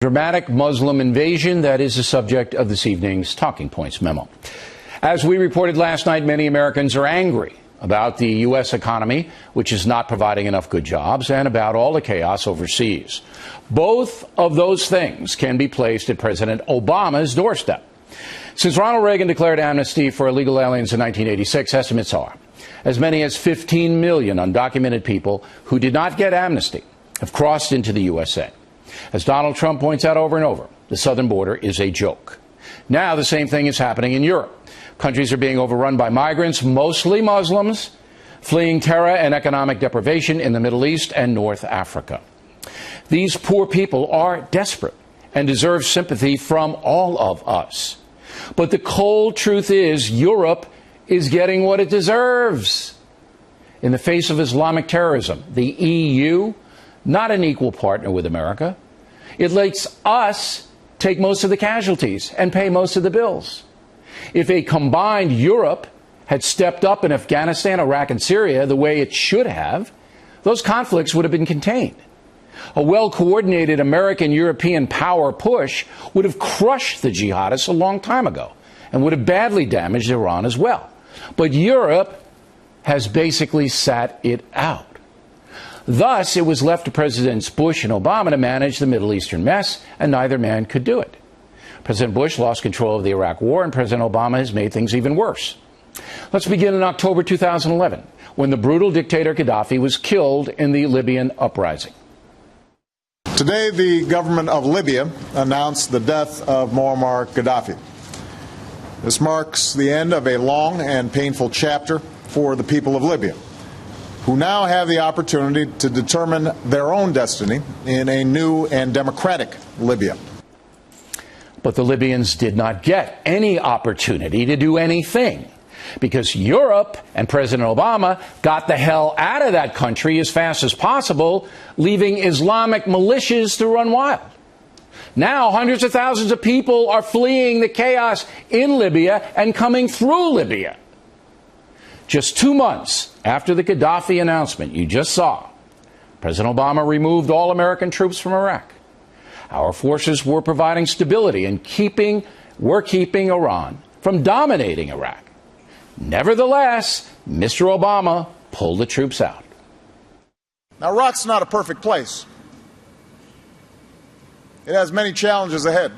Dramatic Muslim invasion, that is the subject of this evening's Talking Points memo. As we reported last night, many Americans are angry about the U.S. economy, which is not providing enough good jobs, and about all the chaos overseas. Both of those things can be placed at President Obama's doorstep. Since Ronald Reagan declared amnesty for illegal aliens in 1986, estimates are as many as 15 million undocumented people who did not get amnesty have crossed into the USA. As Donald Trump points out over and over, the southern border is a joke. Now the same thing is happening in Europe. Countries are being overrun by migrants, mostly Muslims, fleeing terror and economic deprivation in the Middle East and North Africa. These poor people are desperate and deserve sympathy from all of us. But the cold truth is, Europe is getting what it deserves. In the face of Islamic terrorism, the EU, not an equal partner with America, it lets us take most of the casualties and pay most of the bills. If a combined Europe had stepped up in Afghanistan, Iraq, and Syria the way it should have, those conflicts would have been contained. A well-coordinated American-European power push would have crushed the jihadists a long time ago and would have badly damaged Iran as well. But Europe has basically sat it out. Thus, it was left to Presidents Bush and Obama to manage the Middle Eastern mess, and neither man could do it. President Bush lost control of the Iraq War, and President Obama has made things even worse. Let's begin in October 2011, when the brutal dictator Gaddafi was killed in the Libyan uprising. Today, the government of Libya announced the death of Muammar Gaddafi. This marks the end of a long and painful chapter for the people of Libya, who now have the opportunity to determine their own destiny in a new and democratic Libya. But the Libyans did not get any opportunity to do anything, because Europe and President Obama got the hell out of that country as fast as possible, leaving Islamic militias to run wild. Now hundreds of thousands of people are fleeing the chaos in Libya and coming through Libya. Just 2 months after the Gaddafi announcement you just saw, President Obama removed all American troops from Iraq. Our forces were providing stability and were keeping Iran from dominating Iraq. Nevertheless, Mr. Obama pulled the troops out. Now, Iraq's not a perfect place. It has many challenges ahead.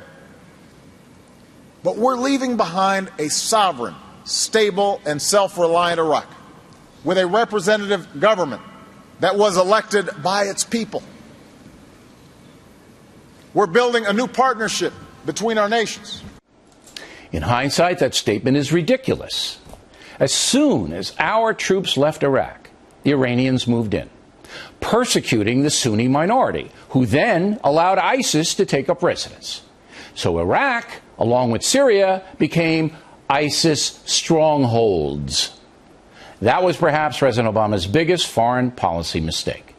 But we're leaving behind a sovereign, stable, and self-reliant Iraq with a representative government that was elected by its people. We're building a new partnership between our nations. In hindsight, that statement is ridiculous. As soon as our troops left Iraq, the Iranians moved in, persecuting the Sunni minority, who then allowed ISIS to take up residence. So Iraq, along with Syria, became ISIS strongholds. That was perhaps President Obama's biggest foreign policy mistake.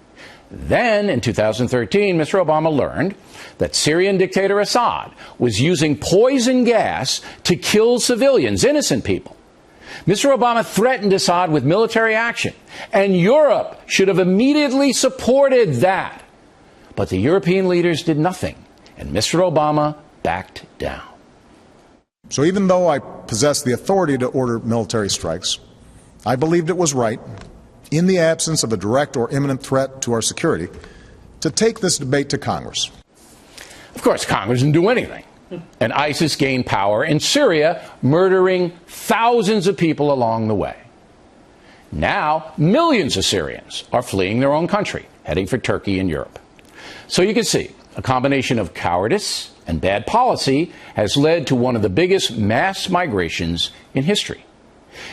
Then, in 2013, Mr. Obama learned that Syrian dictator Assad was using poison gas to kill civilians, innocent people. Mr. Obama threatened Assad with military action, and Europe should have immediately supported that. But the European leaders did nothing, and Mr. Obama backed down. So even though I possess the authority to order military strikes, I believed it was right, in the absence of a direct or imminent threat to our security, to take this debate to Congress. Of course, Congress didn't do anything. And ISIS gained power in Syria, murdering thousands of people along the way. Now, millions of Syrians are fleeing their own country, heading for Turkey and Europe. So you can see, a combination of cowardice and bad policy has led to one of the biggest mass migrations in history.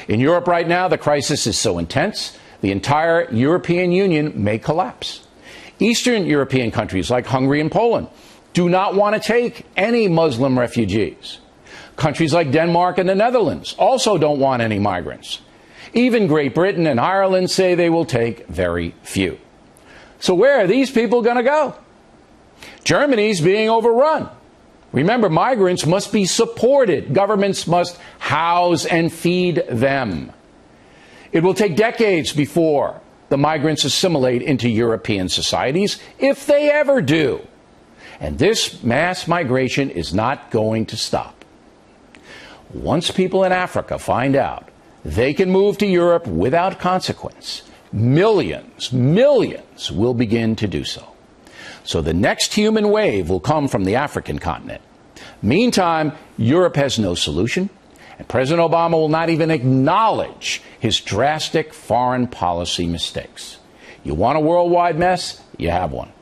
In Europe right now, the crisis is so intense, the entire European Union may collapse. Eastern European countries like Hungary and Poland do not want to take any Muslim refugees. Countries like Denmark and the Netherlands also don't want any migrants. Even Great Britain and Ireland say they will take very few. So where are these people going to go? Germany's being overrun. Remember, migrants must be supported. Governments must house and feed them. It will take decades before the migrants assimilate into European societies, if they ever do. And this mass migration is not going to stop. Once people in Africa find out they can move to Europe without consequence, millions will begin to do so. So the next human wave will come from the African continent. Meantime, Europe has no solution, and President Obama will not even acknowledge his drastic foreign policy mistakes. You want a worldwide mess? You have one.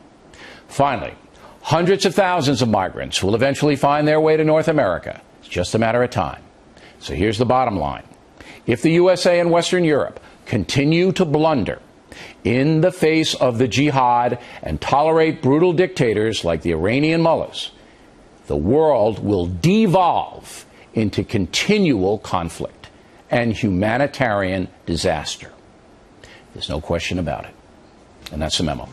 Finally, hundreds of thousands of migrants will eventually find their way to North America. It's just a matter of time. So here's the bottom line. If the USA and Western Europe continue to blunder in the face of the jihad and tolerate brutal dictators like the Iranian mullahs, the world will devolve into continual conflict and humanitarian disaster. There's no question about it. And that's the memo.